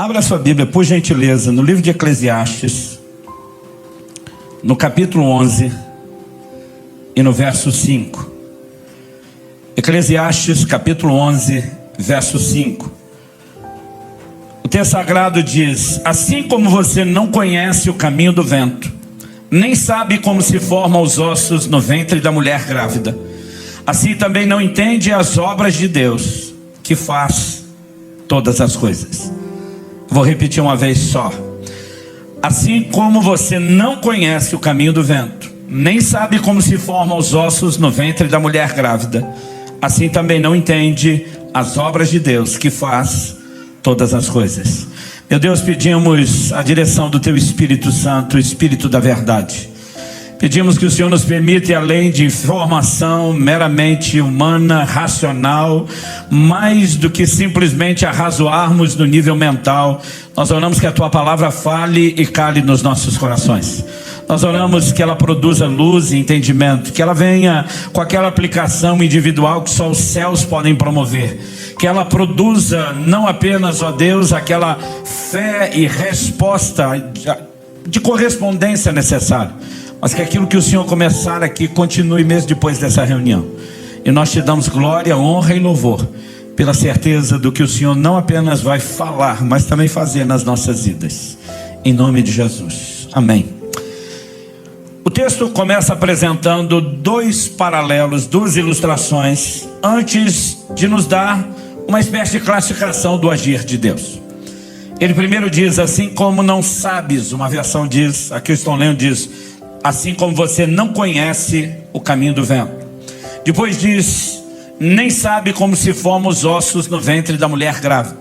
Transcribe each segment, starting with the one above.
Abra sua Bíblia, por gentileza, no livro de Eclesiastes, no capítulo 11 e no verso 5. Eclesiastes, capítulo 11, verso 5. O texto sagrado diz: assim como você não conhece o caminho do vento, nem sabe como se formam os ossos no ventre da mulher grávida, assim também não entende as obras de Deus, que faz todas as coisas. Vou repetir uma vez só. Assim como você não conhece o caminho do vento, nem sabe como se formam os ossos no ventre da mulher grávida, assim também não entende as obras de Deus, que faz todas as coisas. Meu Deus, pedimos a direção do Teu Espírito Santo, o Espírito da verdade. Pedimos que o Senhor nos permita, além de informação meramente humana, racional, mais do que simplesmente arrazoarmos no nível mental, nós oramos que a Tua palavra fale e cale nos nossos corações. Nós oramos que ela produza luz e entendimento, que ela venha com aquela aplicação individual que só os céus podem promover, que ela produza não apenas, ó Deus, aquela fé e resposta de correspondência necessária, mas que aquilo que o Senhor começar aqui continue mesmo depois dessa reunião. E nós te damos glória, honra e louvor pela certeza do que o Senhor não apenas vai falar, mas também fazer nas nossas vidas. Em nome de Jesus. Amém. O texto começa apresentando dois paralelos, duas ilustrações, antes de nos dar uma espécie de classificação do agir de Deus. Ele primeiro diz: assim como não sabes, uma versão diz, aqui eu estou lendo, diz: assim como você não conhece o caminho do vento. Depois diz: nem sabe como se formam os ossos no ventre da mulher grávida.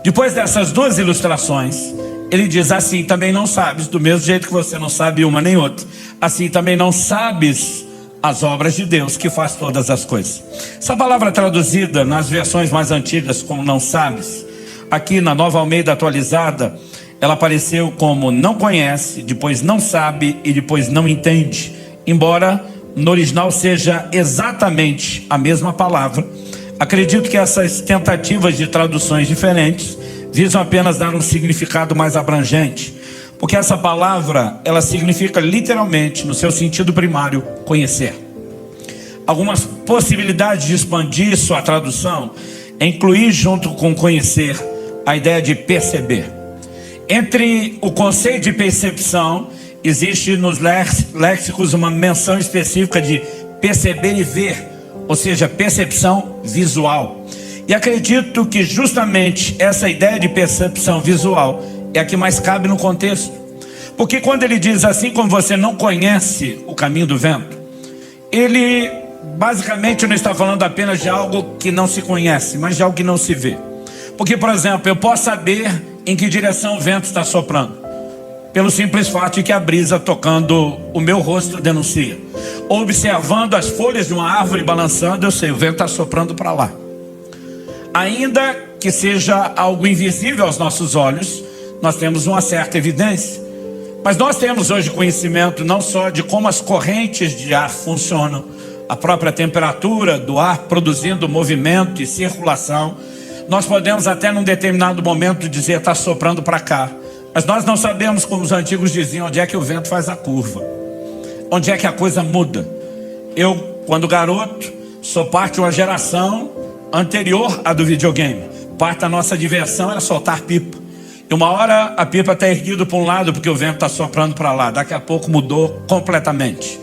Depois dessas duas ilustrações, ele diz: assim também não sabes, do mesmo jeito que você não sabe uma nem outra, assim também não sabes as obras de Deus, que faz todas as coisas. Essa palavra traduzida nas versões mais antigas como não sabes, aqui na Nova Almeida atualizada, ela apareceu como não conhece, depois não sabe e depois não entende. Embora no original seja exatamente a mesma palavra, acredito que essas tentativas de traduções diferentes visam apenas dar um significado mais abrangente, porque essa palavra, ela significa literalmente, no seu sentido primário, conhecer. Algumas possibilidades de expandir sua tradução é incluir junto com conhecer a ideia de perceber. Entre o conceito de percepção, existe nos léxicos uma menção específica de perceber e ver, ou seja, percepção visual. E acredito que justamente essa ideia de percepção visual é a que mais cabe no contexto. Porque quando ele diz assim como você não conhece o caminho do vento, ele basicamente não está falando apenas de algo que não se conhece, mas de algo que não se vê. Porque, por exemplo, eu posso saber em que direção o vento está soprando, pelo simples fato de que a brisa tocando o meu rosto denuncia. Observando as folhas de uma árvore balançando, eu sei, o vento está soprando para lá. Ainda que seja algo invisível aos nossos olhos, nós temos uma certa evidência. Mas nós temos hoje conhecimento não só de como as correntes de ar funcionam, a própria temperatura do ar produzindo movimento e circulação. Nós podemos até num determinado momento dizer está soprando para cá, mas nós não sabemos, como os antigos diziam, onde é que o vento faz a curva, onde é que a coisa muda. Eu, quando garoto, sou parte de uma geração anterior à do videogame. Parte da nossa diversão era soltar pipa. E uma hora a pipa está erguida para um lado porque o vento está soprando para lá. Daqui a pouco mudou completamente.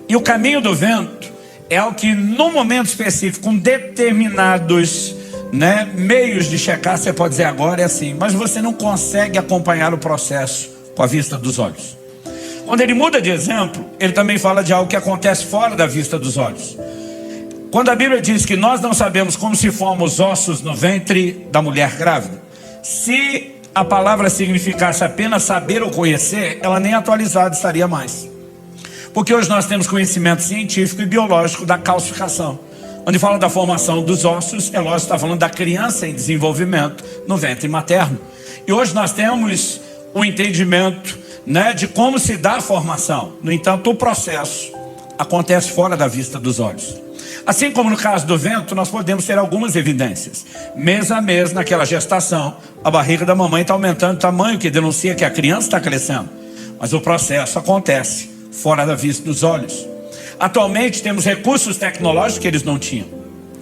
E o caminho do vento é algo que, num momento específico, com determinados meios de checar, você pode dizer agora é assim, mas você não consegue acompanhar o processo com a vista dos olhos. Quando ele muda de exemplo, ele também fala de algo que acontece fora da vista dos olhos. Quando a Bíblia diz que nós não sabemos como se formam os ossos no ventre da mulher grávida, se a palavra significasse apenas saber ou conhecer, ela nem atualizada estaria mais. Porque hoje nós temos conhecimento científico e biológico da calcificação, onde fala da formação dos ossos, é lógico, está falando da criança em desenvolvimento no ventre materno. E hoje nós temos o entendimento de como se dá a formação. No entanto, o processo acontece fora da vista dos olhos. Assim como no caso do vento, nós podemos ter algumas evidências. Mês a mês, naquela gestação, a barriga da mamãe está aumentando de tamanho, que denuncia que a criança está crescendo. Mas o processo acontece fora da vista dos olhos. Atualmente temos recursos tecnológicos que eles não tinham.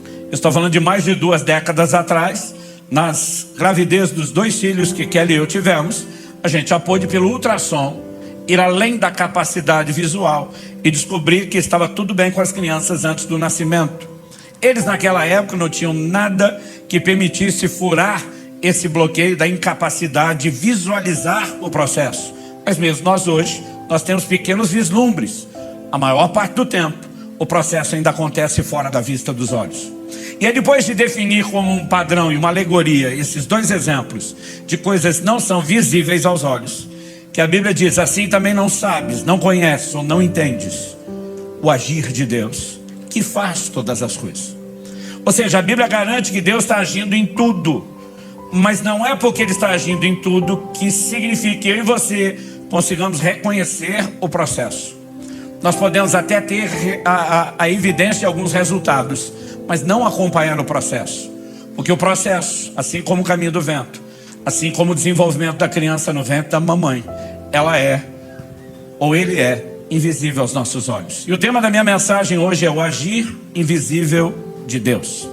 Eu estou falando de mais de 2 décadas atrás, nas gravidez dos 2 filhos que Kelly e eu tivemos, a gente já pôde pelo ultrassom ir além da capacidade visual e descobrir que estava tudo bem com as crianças antes do nascimento. Eles naquela época não tinham nada que permitisse furar esse bloqueio da incapacidade de visualizar o processo. Mas mesmo nós hoje, nós temos pequenos vislumbres. A maior parte do tempo, o processo ainda acontece fora da vista dos olhos. E aí, depois de definir como um padrão e uma alegoria esses 2 exemplos de coisas que não são visíveis aos olhos, que a Bíblia diz, assim também não sabes, não conheces ou não entendes o agir de Deus, que faz todas as coisas. Ou seja, a Bíblia garante que Deus está agindo em tudo, mas não é porque Ele está agindo em tudo que significa que eu e você consigamos reconhecer o processo. Nós podemos até ter a evidência de alguns resultados, mas não acompanhar o processo. Porque o processo, assim como o caminho do vento, assim como o desenvolvimento da criança no ventre da mamãe, ela é, ou ele é, invisível aos nossos olhos. E o tema da minha mensagem hoje é o agir invisível de Deus.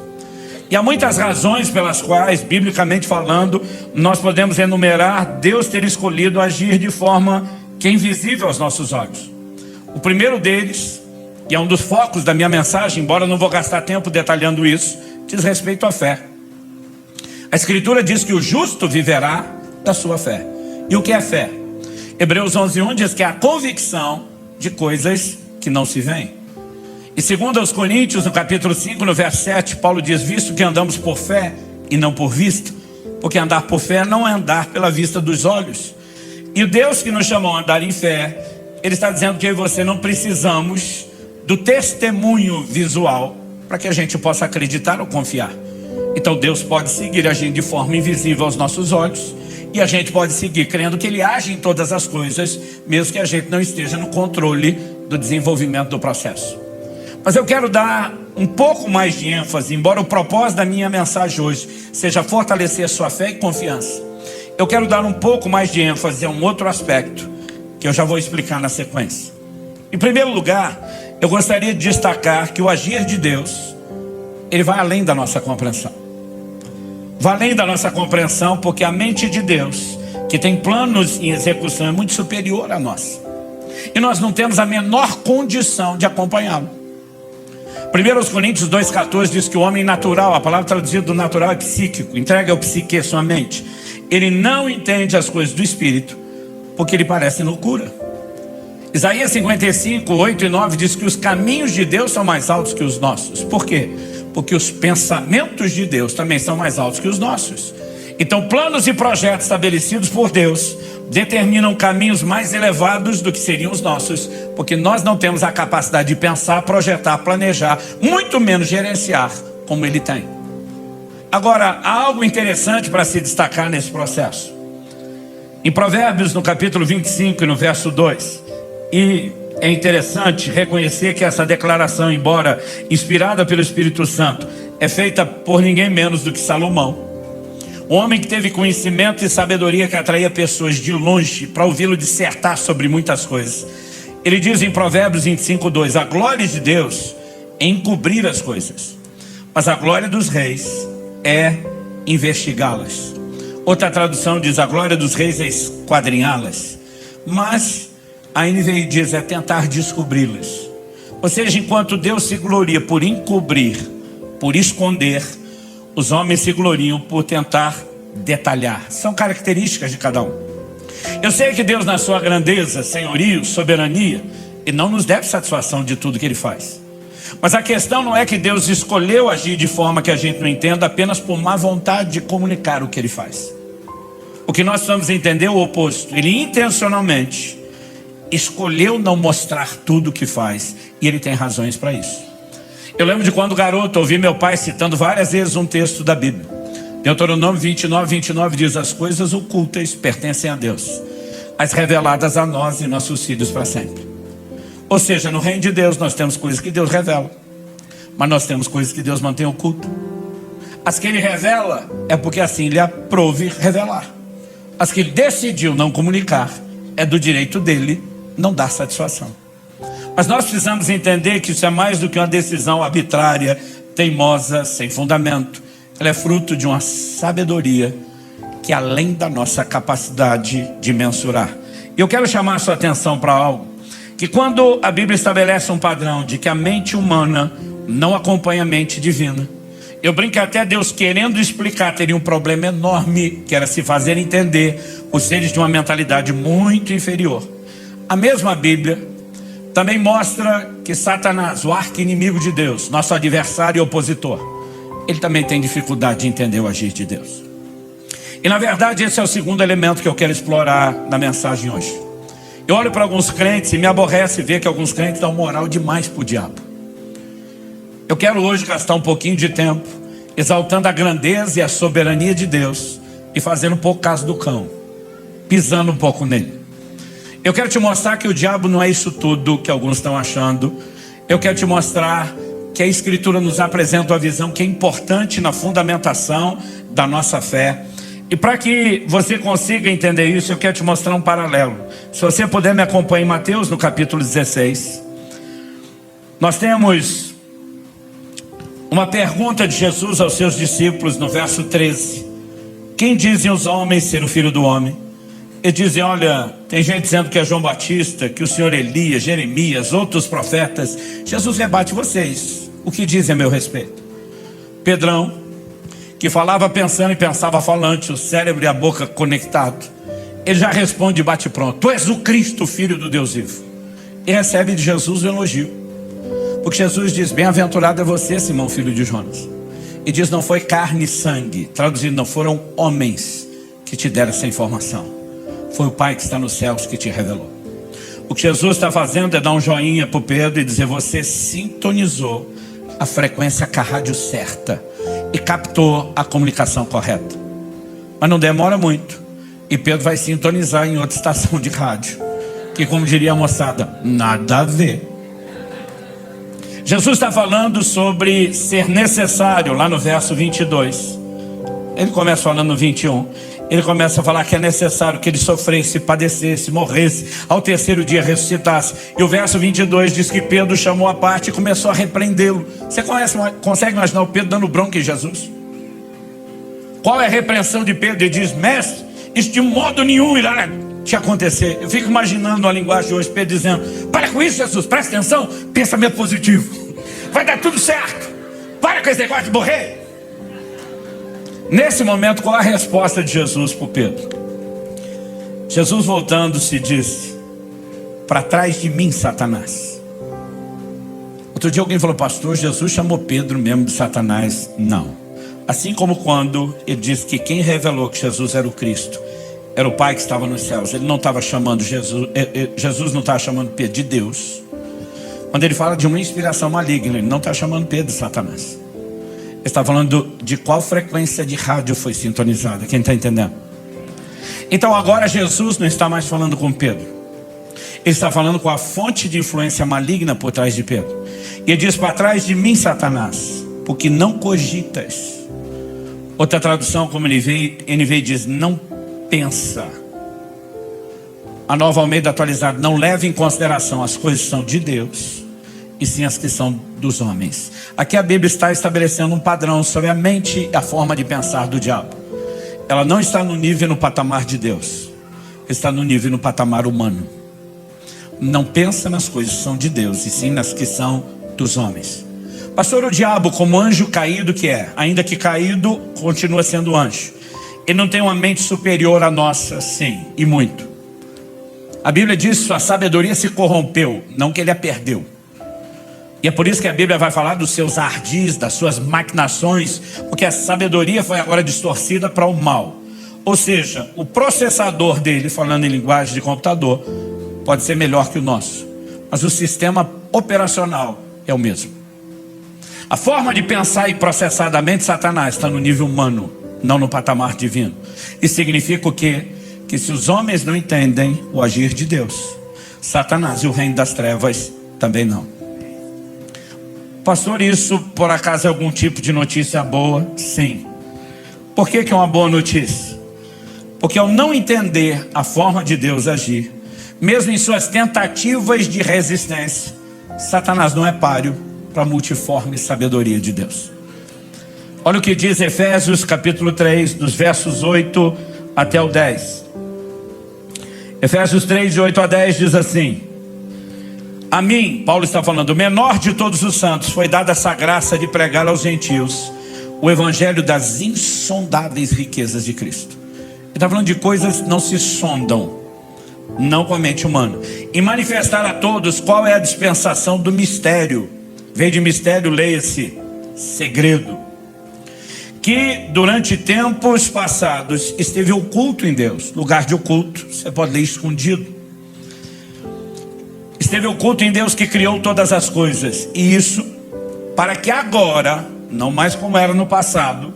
E há muitas razões pelas quais, biblicamente falando, nós podemos enumerar Deus ter escolhido agir de forma que é invisível aos nossos olhos. O primeiro deles, que é um dos focos da minha mensagem, embora eu não vou gastar tempo detalhando isso, diz respeito à fé. A Escritura diz que o justo viverá da sua fé. E o que é fé? Hebreus 11:1 diz que é a convicção de coisas que não se veem. E segundo aos Coríntios, no capítulo 5, no verso 7, Paulo diz, visto que andamos por fé e não por vista, porque andar por fé não é andar pela vista dos olhos. E o Deus que nos chamou a andar em fé, Ele está dizendo que eu e você não precisamos do testemunho visual para que a gente possa acreditar ou confiar. Então Deus pode seguir agindo de forma invisível aos nossos olhos, e a gente pode seguir crendo que Ele age em todas as coisas, mesmo que a gente não esteja no controle do desenvolvimento do processo. Mas eu quero dar um pouco mais de ênfase, embora o propósito da minha mensagem hoje seja fortalecer a sua fé e confiança. Eu quero dar um pouco mais de ênfase a um outro aspecto, que eu já vou explicar na sequência. Em primeiro lugar, eu gostaria de destacar que o agir de Deus, ele vai além da nossa compreensão. Vai além da nossa compreensão, porque a mente de Deus, que tem planos em execução, é muito superior à nossa. E nós não temos a menor condição de acompanhá-lo. 1 Coríntios 2,14 diz que o homem natural, a palavra traduzida do natural é psíquico, entrega ao psique sua mente. Ele não entende as coisas do Espírito, porque ele parece loucura. Isaías 55, 8 e 9 diz que os caminhos de Deus são mais altos que os nossos. Por quê? Porque os pensamentos de Deus também são mais altos que os nossos. Então planos e projetos estabelecidos por Deus determinam caminhos mais elevados do que seriam os nossos, porque nós não temos a capacidade de pensar, projetar, planejar, muito menos gerenciar como Ele tem. Agora, há algo interessante para se destacar nesse processo. Em Provérbios, no capítulo 25 e no verso 2, e é interessante reconhecer que essa declaração, embora inspirada pelo Espírito Santo, é feita por ninguém menos do que Salomão. Um homem que teve conhecimento e sabedoria que atraía pessoas de longe para ouvi-lo dissertar sobre muitas coisas. Ele diz em Provérbios 25:2, a glória de Deus é encobrir as coisas, mas a glória dos reis é investigá-las. Outra tradução diz, a glória dos reis é esquadrinhá-las, mas a NVI diz, é tentar descobri-las. Ou seja, enquanto Deus se gloria por encobrir, por esconder, os homens se gloriam por tentar detalhar. São características de cada um. Eu sei que Deus, na sua grandeza, senhorio, soberania, Ele não nos deve satisfação de tudo que Ele faz. Mas a questão não é que Deus escolheu agir de forma que a gente não entenda apenas por má vontade de comunicar o que Ele faz. O que nós precisamos entender é o oposto. Ele intencionalmente escolheu não mostrar tudo o que faz, e Ele tem razões para isso. Eu lembro de quando garoto ouvi meu pai citando várias vezes um texto da Bíblia. Deuteronômio 29 diz, as coisas ocultas pertencem a Deus, as reveladas a nós e nossos filhos para sempre. Ou seja, no reino de Deus nós temos coisas que Deus revela, Mas nós temos coisas que Deus mantém oculto. As que Ele revela é porque assim Ele aprove revelar. As que Ele decidiu não comunicar é do direito dEle não dar satisfação. Mas nós precisamos entender que isso é mais do que uma decisão arbitrária, teimosa, sem fundamento. Ela é fruto de uma sabedoria que é além da nossa capacidade de mensurar. E eu quero chamar a sua atenção para algo, que quando a Bíblia estabelece um padrão de que a mente humana não acompanha a mente divina, eu brinco que até Deus, querendo explicar, teria um problema enorme, que era se fazer entender os seres de uma mentalidade muito inferior. A mesma Bíblia também mostra que Satanás, o arqui-inimigo de Deus, nosso adversário e opositor, ele também tem dificuldade de entender o agir de Deus. E na verdade esse é o segundo elemento que eu quero explorar na mensagem hoje. Eu olho para alguns crentes e me aborrece ver que alguns crentes dão moral demais para o diabo. Eu quero hoje gastar um pouquinho de tempo exaltando a grandeza e a soberania de Deus e fazendo um pouco caso do cão, pisando um pouco nele. Eu quero te mostrar que o diabo não é isso tudo que alguns estão achando. Eu quero te mostrar que a Escritura nos apresenta uma visão que é importante na fundamentação da nossa fé. E para que você consiga entender isso, eu quero te mostrar um paralelo. Se você puder me acompanhar em Mateus, no capítulo 16. Nós temos uma pergunta de Jesus aos seus discípulos no verso 13. Quem dizem os homens ser o Filho do Homem? Eles dizem, olha, tem gente dizendo que é João Batista, que o Senhor Elias, Jeremias, outros profetas. Jesus rebate vocês. O que dizem a meu respeito? Pedrão, que falava pensando e pensava falante, o cérebro e a boca conectados, ele já responde e bate pronto. Tu és o Cristo, Filho do Deus vivo. E recebe de Jesus o elogio. Porque Jesus diz, bem-aventurado é você, Simão, filho de Jonas. E diz, não foi carne e sangue. Traduzido, não foram homens que te deram essa informação. Foi o Pai que está nos céus que te revelou. O que Jesus está fazendo é dar um joinha para o Pedro e dizer, você sintonizou a frequência com a rádio certa e captou a comunicação correta. Mas não demora muito e Pedro vai sintonizar em outra estação de rádio, que, como diria a moçada, nada a ver. Jesus está falando sobre ser necessário lá no verso 22. Ele começa falando no 21. Ele começa a falar que é necessário que ele sofresse, padecesse, morresse, ao terceiro dia ressuscitasse. E o verso 22 diz que Pedro chamou a parte e começou a repreendê-lo. Você consegue imaginar o Pedro dando bronca em Jesus? Qual é a repreensão de Pedro? Ele diz, mestre, isso de modo nenhum irá te acontecer. Eu fico imaginando a linguagem de hoje, Pedro dizendo, para com isso, Jesus, presta atenção, pensamento positivo, vai dar tudo certo, para com esse negócio de morrer. Nesse momento, qual a resposta de Jesus para o Pedro? Jesus, voltando-se, disse, para trás de mim, Satanás. Outro dia alguém falou, pastor, Jesus chamou Pedro mesmo de Satanás. Não. Assim como quando ele disse que quem revelou que Jesus era o Cristo era o Pai que estava nos céus. Ele não estava chamando Jesus, Jesus não estava chamando Pedro de Deus. Quando ele fala de uma inspiração maligna, ele não está chamando Pedro de Satanás. Ele está falando de qual frequência de rádio foi sintonizada. Quem está entendendo? Então agora Jesus não está mais falando com Pedro. Ele está falando com a fonte de influência maligna por trás de Pedro. E ele diz, para trás de mim, Satanás, porque não cogitas. Outra tradução, como NVI diz, não pensa. A Nova Almeida atualizada, não leva em consideração as coisas que são de Deus, e sim as que são dos homens. Aqui a Bíblia está estabelecendo um padrão sobre a mente e a forma de pensar do diabo. Ela não está no nível e no patamar de Deus. Está no nível e no patamar humano. Não pensa nas coisas que são de Deus, e sim nas que são dos homens. Pastor, o diabo, como anjo caído que é, ainda que caído, continua sendo anjo. Ele não tem uma mente superior à nossa, sim, e muito. A Bíblia diz que sua sabedoria se corrompeu, não que ele a perdeu. E é por isso que a Bíblia vai falar dos seus ardis, das suas maquinações, porque a sabedoria foi agora distorcida para o mal. Ou seja, o processador dele, falando em linguagem de computador, pode ser melhor que o nosso, mas o sistema operacional é o mesmo. A forma de pensar e processar da mente de Satanás está no nível humano, não no patamar divino. Isso significa o quê? Que se os homens não entendem o agir de Deus, Satanás e o reino das trevas também não. Pastor, isso por acaso é algum tipo de notícia boa? Sim. Por que é uma boa notícia? Porque ao não entender a forma de Deus agir, mesmo em suas tentativas de resistência, Satanás não é páreo para a multiforme sabedoria de Deus. Olha o que diz Efésios capítulo 3, dos versos 8 até o 10. Efésios 3, de 8 a 10 diz assim: a mim, Paulo está falando, o menor de todos os santos, foi dada essa graça de pregar aos gentios o evangelho das insondáveis riquezas de Cristo. Ele está falando de coisas que não se sondam, não com a mente humana, e manifestar a todos qual é a dispensação do mistério. Veio de mistério, leia-se segredo, que durante tempos passados esteve oculto em Deus. Lugar de oculto, você pode ler escondido. Esteve oculto em Deus que criou todas as coisas, e isso para que agora, não mais como era no passado,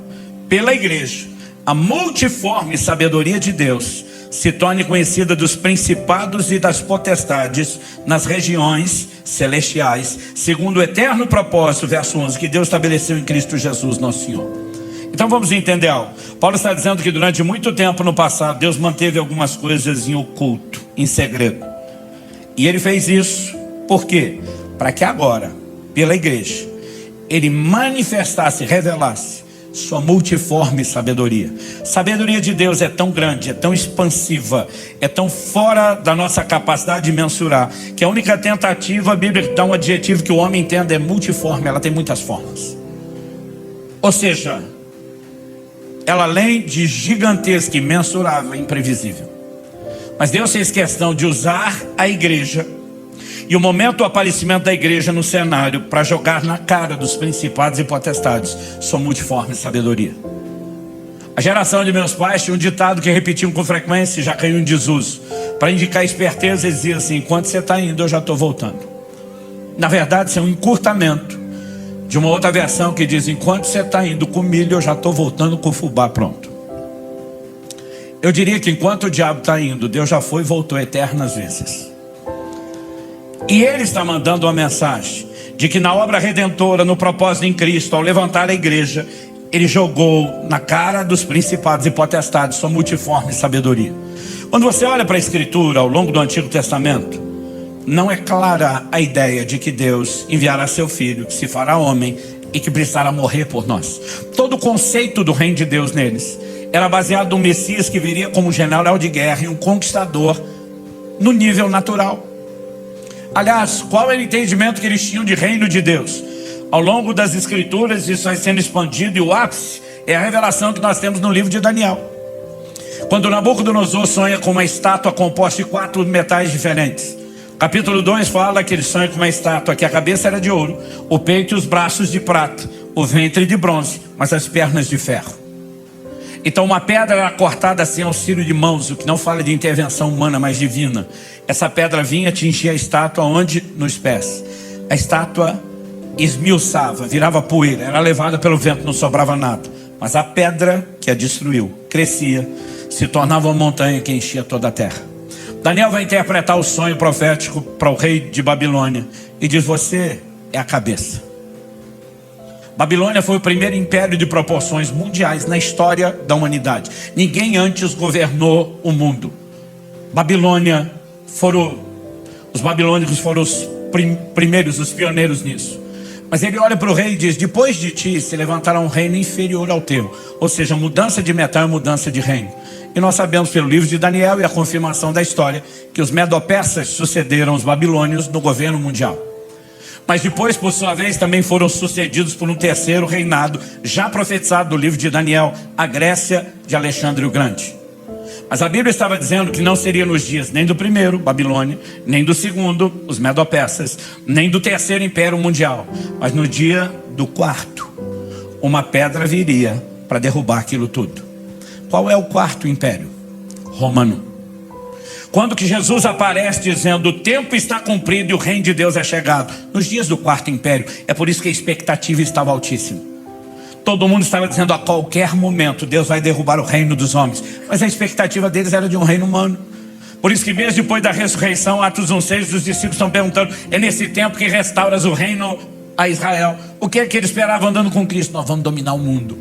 pela igreja, a multiforme sabedoria de Deus se torne conhecida dos principados e das potestades nas regiões celestiais, segundo o eterno propósito, verso 11, que Deus estabeleceu em Cristo Jesus, nosso Senhor. Então vamos entender algo. Paulo está dizendo que durante muito tempo no passado, Deus manteve algumas coisas em oculto, em segredo. E ele fez isso, por quê? Para que agora, pela igreja, ele manifestasse, revelasse sua multiforme sabedoria. Sabedoria de Deus é tão grande, é tão expansiva, é tão fora da nossa capacidade de mensurar, que a única tentativa, a Bíblia dá um adjetivo que o homem entenda, é multiforme. Ela tem muitas formas. Ou seja, ela além de gigantesca, imensurável, é imprevisível. Mas Deus fez questão de usar a igreja e o momento do aparecimento da igreja no cenário para jogar na cara dos principados e potestades sua multiforme sabedoria. A geração de meus pais tinha um ditado que repetiam com frequência e já caiu em desuso. Para indicar esperteza, eles diziam assim: enquanto você está indo, eu já estou voltando. Na verdade, isso é um encurtamento de uma outra versão que diz: enquanto você está indo com milho, eu já estou voltando com o fubá pronto. Eu diria que enquanto o diabo está indo, Deus já foi e voltou eternas vezes. E ele está mandando uma mensagem de que na obra redentora, no propósito em Cristo, ao levantar a igreja, ele jogou na cara dos principados e potestades sua multiforme sabedoria. Quando você olha para a Escritura ao longo do Antigo Testamento, não é clara a ideia de que Deus enviará seu Filho, que se fará homem e que precisará morrer por nós. Todo o conceito do reino de Deus neles era baseado no Messias que viria como um general de guerra e um conquistador no nível natural. Aliás, qual era o entendimento que eles tinham de reino de Deus? Ao longo das Escrituras isso vai sendo expandido, e o ápice é a revelação que nós temos no livro de Daniel. Quando Nabucodonosor sonha com uma estátua composta de 4 metais diferentes. Capítulo 2 fala que ele sonha com uma estátua que a cabeça era de ouro, o peito e os braços de prata, o ventre de bronze, mas as pernas de ferro. Então uma pedra era cortada sem auxílio de mãos, o que não fala de intervenção humana, mas divina. Essa pedra vinha atingir a estátua onde? Nos pés. A estátua esmiuçava, virava poeira, era levada pelo vento, não sobrava nada. Mas a pedra que a destruiu, crescia, se tornava uma montanha que enchia toda a terra. Daniel vai interpretar o sonho profético para o rei de Babilônia e diz: você é a cabeça. Babilônia foi o primeiro império de proporções mundiais na história da humanidade. Ninguém antes governou o mundo. Os babilônicos foram os primeiros, os pioneiros nisso. Mas ele olha para o rei e diz: depois de ti se levantará um reino inferior ao teu. Ou seja, mudança de metal é mudança de reino. E nós sabemos pelo livro de Daniel e a confirmação da história que os medo-persas sucederam os babilônios no governo mundial. Mas depois, por sua vez, também foram sucedidos por um terceiro reinado, já profetizado no livro de Daniel, a Grécia de Alexandre o Grande. Mas a Bíblia estava dizendo que não seria nos dias nem do primeiro, Babilônia, nem do segundo, os medo-persas, nem do terceiro império mundial, mas no dia do quarto, uma pedra viria para derrubar aquilo tudo. Qual é o quarto império? Romano. Quando que Jesus aparece dizendo: o tempo está cumprido e o reino de Deus é chegado? Nos dias do quarto império. É por isso que a expectativa estava altíssima. Todo mundo estava dizendo: a qualquer momento Deus vai derrubar o reino dos homens. Mas a expectativa deles era de um reino humano. Por isso que mesmo depois da ressurreição, Atos 1:6, os discípulos estão perguntando: é nesse tempo que restauras o reino a Israel. O que é que ele esperava andando com Cristo? Nós vamos dominar o mundo.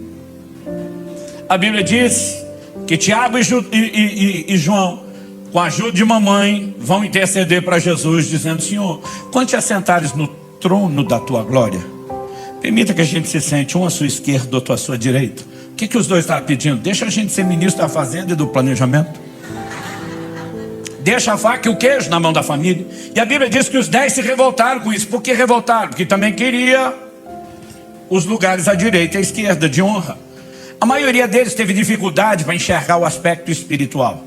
A Bíblia diz que Tiago e João, com a ajuda de mamãe, vão interceder para Jesus, dizendo: Senhor, quando te assentares no trono da tua glória, permita que a gente se sente um à sua esquerda, outro à sua direita. O que os dois estavam pedindo? Deixa a gente ser ministro da fazenda e do planejamento. Deixa a faca e o queijo na mão da família. E a Bíblia diz que os 10 se revoltaram com isso. Por que revoltaram? Porque também queria os lugares à direita e à esquerda de honra. A maioria deles teve dificuldade para enxergar o aspecto espiritual.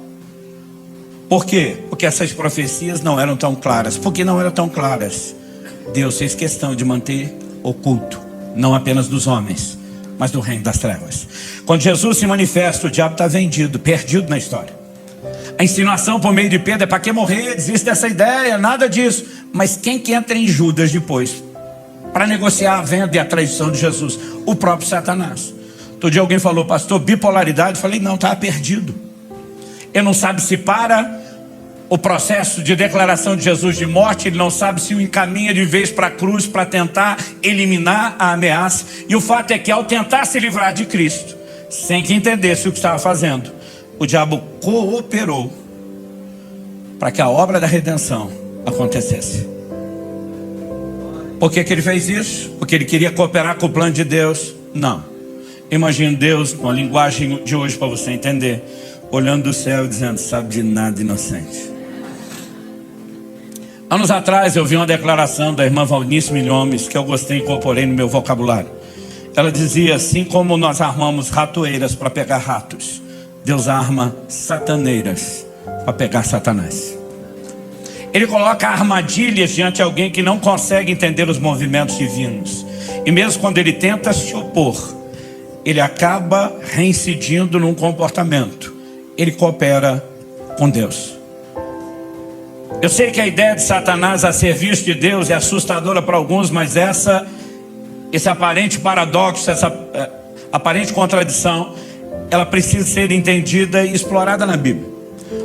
Por quê? Porque essas profecias não eram tão claras. Por que não eram tão claras? Deus fez questão de manter oculto, não apenas dos homens, mas do reino das trevas. Quando Jesus se manifesta, o diabo está vendido, perdido na história. A insinuação por meio de Pedro é: para que morrer? Desiste dessa ideia, nada disso. Mas quem que entra em Judas depois para negociar a venda e a traição de Jesus? O próprio Satanás. Todo dia alguém falou: pastor, bipolaridade. Eu falei: não, estava perdido. Ele não sabe se para o processo de declaração de Jesus de morte, ele não sabe se o encaminha de vez para a cruz para tentar eliminar a ameaça. E o fato é que, ao tentar se livrar de Cristo, sem que entendesse o que estava fazendo, o diabo cooperou para que a obra da redenção acontecesse. Por que ele fez isso? Porque ele queria cooperar com o plano de Deus? Não. Imagine Deus, com a linguagem de hoje para você entender, olhando do céu e dizendo: sabe de nada, inocente. Anos atrás eu vi uma declaração da irmã Valnice Milhomes, que eu gostei e incorporei no meu vocabulário. Ela dizia: assim como nós armamos ratoeiras para pegar ratos, Deus arma sataneiras para pegar Satanás. Ele coloca armadilhas diante de alguém que não consegue entender os movimentos divinos. E mesmo quando ele tenta se opor, ele acaba reincidindo num comportamento. Ele coopera com Deus. Eu sei que a ideia de Satanás a serviço de Deus é assustadora para alguns, mas esse aparente paradoxo, essa aparente contradição, ela precisa ser entendida e explorada na Bíblia.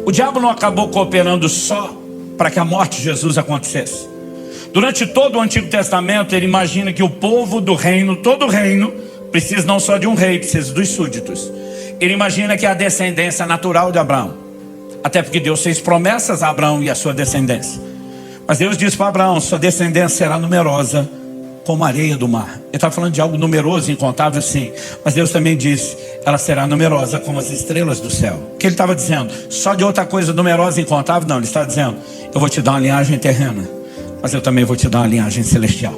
O diabo não acabou cooperando só para que a morte de Jesus acontecesse. Durante todo o Antigo Testamento, ele imagina que o povo do reino, todo o reino, precisa não só de um rei, precisa dos súditos. Ele imagina que é a descendência natural de Abraão. Até porque Deus fez promessas a Abraão e a sua descendência. Mas Deus disse para Abraão: sua descendência será numerosa como a areia do mar. Ele está falando de algo numeroso, incontável, sim. Mas Deus também disse: ela será numerosa como as estrelas do céu. O que ele estava dizendo? Só de outra coisa numerosa e incontável? Não, ele está dizendo: eu vou te dar uma linhagem terrena, mas eu também vou te dar uma linhagem celestial.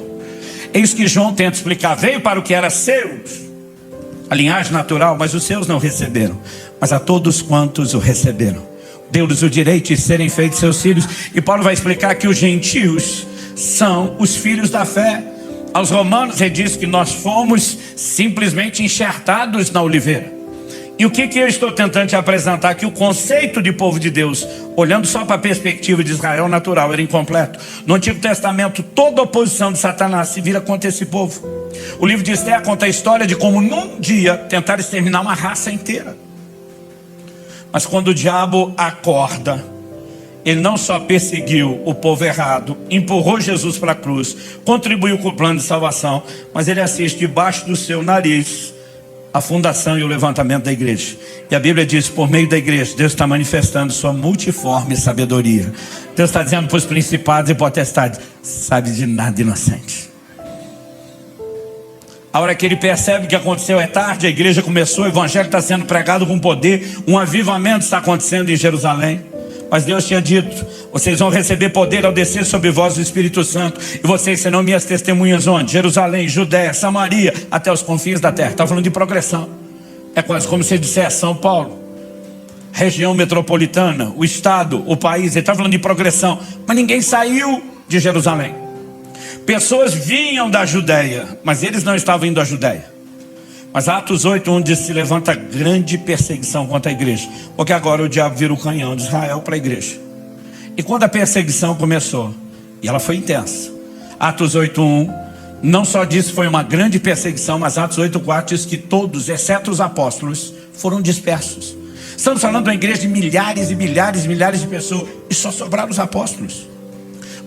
É isso que João tenta explicar. Veio para o que era seu, a linhagem natural, mas os seus não receberam. Mas a todos quantos o receberam, deu-lhes o direito de serem feitos seus filhos. E Paulo vai explicar que os gentios são os filhos da fé. Aos romanos ele diz que nós fomos simplesmente enxertados na oliveira. E o que eu estou tentando te apresentar aqui? O conceito de povo de Deus, olhando só para a perspectiva de Israel natural, era incompleto. No Antigo Testamento, toda a oposição de Satanás se vira contra esse povo. O livro de Esther conta a história de como num dia tentaram exterminar uma raça inteira. Mas quando o diabo acorda, ele não só perseguiu o povo errado, empurrou Jesus para a cruz, contribuiu com o plano de salvação, mas ele assiste debaixo do seu nariz a fundação e o levantamento da igreja. E a Bíblia diz: por meio da igreja, Deus está manifestando sua multiforme sabedoria. Deus está dizendo para os principados e potestades: sabe de nada, inocente. A hora que ele percebe que aconteceu é tarde, a igreja começou, o evangelho está sendo pregado com poder, um avivamento está acontecendo em Jerusalém. Mas Deus tinha dito: vocês vão receber poder ao descer sobre vós o Espírito Santo, e vocês serão minhas testemunhas onde? Jerusalém, Judéia, Samaria, até os confins da terra. Está falando de progressão. É quase como se dissesse São Paulo, região metropolitana, o estado, o país. Ele está falando de progressão. Mas ninguém saiu de Jerusalém. Pessoas vinham da Judéia, mas eles não estavam indo à Judéia. Mas Atos 8:1 diz: se levanta grande perseguição contra a igreja, porque agora o diabo vira o canhão de Israel para a igreja. E quando a perseguição começou, e ela foi intensa, Atos 8:1 não só diz que foi uma grande perseguição, mas Atos 8:4 diz que todos, exceto os apóstolos, foram dispersos. Estamos falando de uma igreja de milhares e milhares e milhares de pessoas, e só sobraram os apóstolos.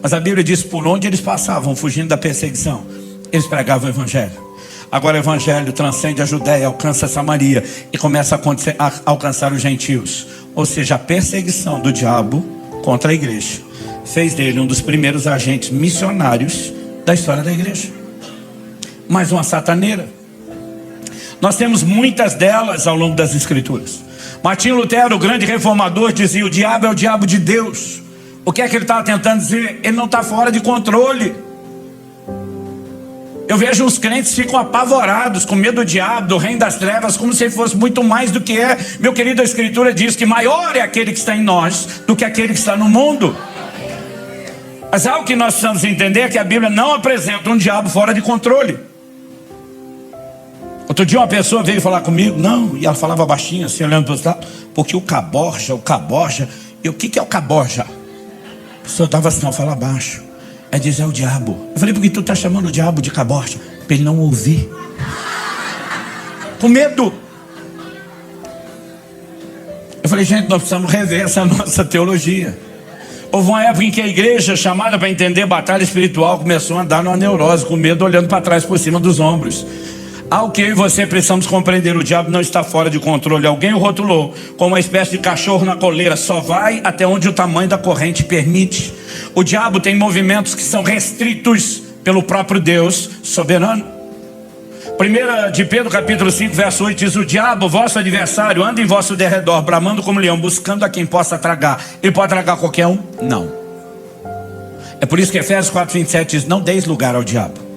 Mas a Bíblia diz: por onde eles passavam fugindo da perseguição, Eles pregavam o evangelho. Agora o evangelho transcende a Judéia, alcança Samaria e começa a alcançar os gentios. Ou seja, a perseguição do diabo contra a igreja fez dele um dos primeiros agentes missionários da história da igreja. Mais uma sataneira. Nós temos muitas delas ao longo das escrituras. Martinho Lutero, o grande reformador, dizia: o diabo é o diabo de Deus. O que é que ele estava tentando dizer? Ele não está fora de controle. Eu vejo uns crentes que ficam apavorados, com medo do diabo, do reino das trevas, como se ele fosse muito mais do que é. Meu querido, a escritura diz que maior é aquele que está em nós do que aquele que está no mundo. Mas algo que nós precisamos entender é que a Bíblia não apresenta um diabo fora de controle. Outro dia uma pessoa veio falar comigo, não, e ela falava baixinho assim, olhando para o lado, porque o caborja, e o que é o caborja? A pessoa estava assim, não, fala baixo. É dizer, é o diabo. Eu falei, por que tu está chamando o diabo de caborja? Para ele não ouvir. Com medo. Eu falei, gente, nós precisamos rever essa nossa teologia. Houve uma época em que a igreja, chamada para entender batalha espiritual, começou a andar numa neurose, com medo, olhando para trás, por cima dos ombros. Ao que eu e você precisamos compreender, o diabo não está fora de controle. Alguém o rotulou como uma espécie de cachorro na coleira, só vai até onde o tamanho da corrente permite. O diabo tem movimentos que são restritos pelo próprio Deus soberano. 1 de Pedro capítulo 5 verso 8 diz: o diabo, vosso adversário, anda em vosso derredor, bramando como leão, buscando a quem possa tragar. Ele pode tragar qualquer um? Não. É por isso que Efésios 4:27 diz: não deis lugar ao diabo.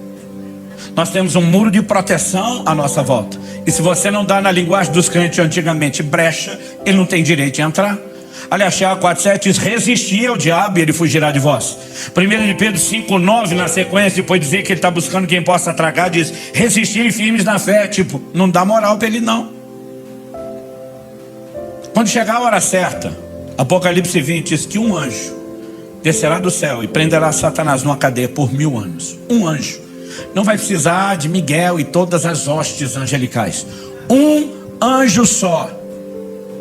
Nós temos um muro de proteção à nossa volta. E se você não dá, na linguagem dos crentes antigamente, brecha, ele não tem direito de entrar. Aliás, Tiago 4:7 diz: resistir ao diabo e ele fugirá de vós. 1 de Pedro 5:9, na sequência, depois de dizer que ele está buscando quem possa tragar, diz: resistir firmes na fé. Tipo, não dá moral para ele não. Quando chegar a hora certa, Apocalipse 20 diz que um anjo descerá do céu e prenderá Satanás numa cadeia por 1000 anos. Um anjo. Não vai precisar de Miguel e todas as hostes angelicais. Um anjo só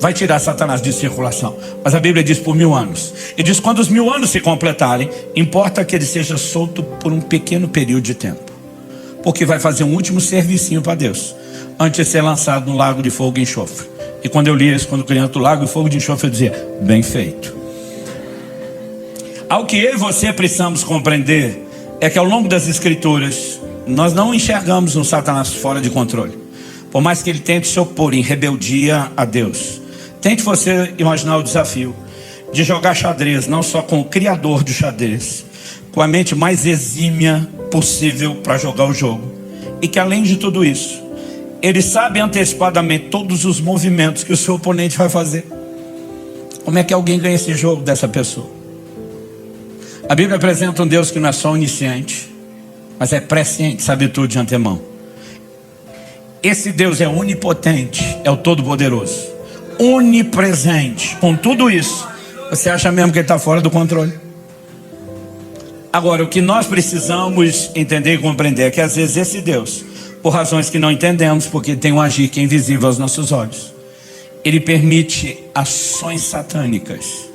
vai tirar Satanás de circulação. Mas a Bíblia diz por 1000 anos. E diz: quando os 1000 anos se completarem, importa que ele seja solto por um pequeno período de tempo, porque vai fazer um último servicinho para Deus, antes de ser lançado no lago de fogo e enxofre. E quando eu li isso, quando criança, do lago de fogo e de enxofre, eu dizia: bem feito. Ao que eu e você precisamos compreender é que ao longo das escrituras nós não enxergamos um Satanás fora de controle. Por mais que ele tente se opor em rebeldia a Deus, tente você imaginar o desafio de jogar xadrez, não só com o criador do xadrez, com a mente mais exímia possível para jogar o jogo, e que além de tudo isso, ele sabe antecipadamente todos os movimentos que o seu oponente vai fazer. Como é que alguém ganha esse jogo dessa pessoa? A Bíblia apresenta um Deus que não é só onisciente, mas é presciente, sabe tudo de antemão. Esse Deus é onipotente, é o Todo-Poderoso, onipresente. Com tudo isso, você acha mesmo que ele está fora do controle? Agora, o que nós precisamos entender e compreender é que às vezes esse Deus, por razões que não entendemos, porque tem um agir que é invisível aos nossos olhos, ele permite ações satânicas.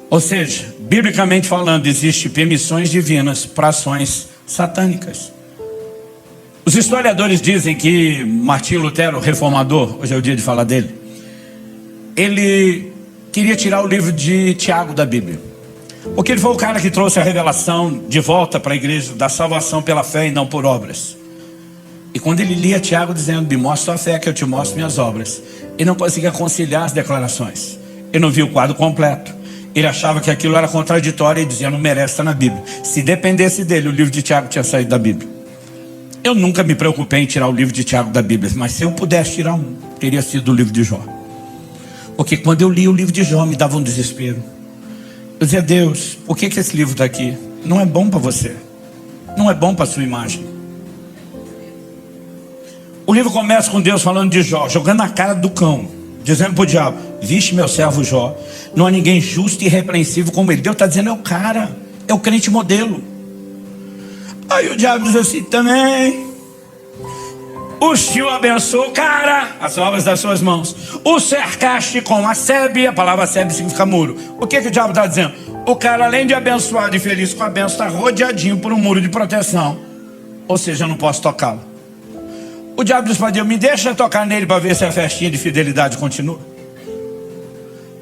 Ou seja, biblicamente falando, existem permissões divinas para ações satânicas. Os historiadores dizem que Martinho Lutero, o reformador, hoje é o dia de falar dele, ele queria tirar o livro de Tiago da Bíblia, porque ele foi o cara que trouxe a revelação de volta para a igreja da salvação pela fé e não por obras. E quando ele lia Tiago dizendo: me mostra a fé que eu te mostro minhas obras, ele não conseguia conciliar as declarações. Ele não via o quadro completo. Ele achava que aquilo era contraditório e dizia: não merece estar na Bíblia. Se dependesse dele, o livro de Tiago tinha saído da Bíblia. Eu nunca me preocupei em tirar o livro de Tiago da Bíblia, mas se eu pudesse tirar um, teria sido o livro de Jó. Porque quando eu li o livro de Jó, me dava um desespero. Eu dizia: Deus, por que esse livro está aqui? Não é bom para você, não é bom para a sua imagem. O livro começa com Deus falando de Jó, jogando na cara do cão, dizendo para o diabo: viste meu servo Jó, não há ninguém justo e irrepreensível como ele. Deus está dizendo: é o cara, é o crente modelo. Aí o diabo diz assim também: o Senhor abençoou o cara, as obras das suas mãos, o cercaste com a sebe. A palavra sebe significa muro. O que o diabo está dizendo? O cara, além de abençoado e feliz com a benção, está rodeadinho por um muro de proteção. Ou seja, eu não posso tocá-lo. O diabo diz para Deus: me deixa tocar nele para ver se a festinha de fidelidade continua.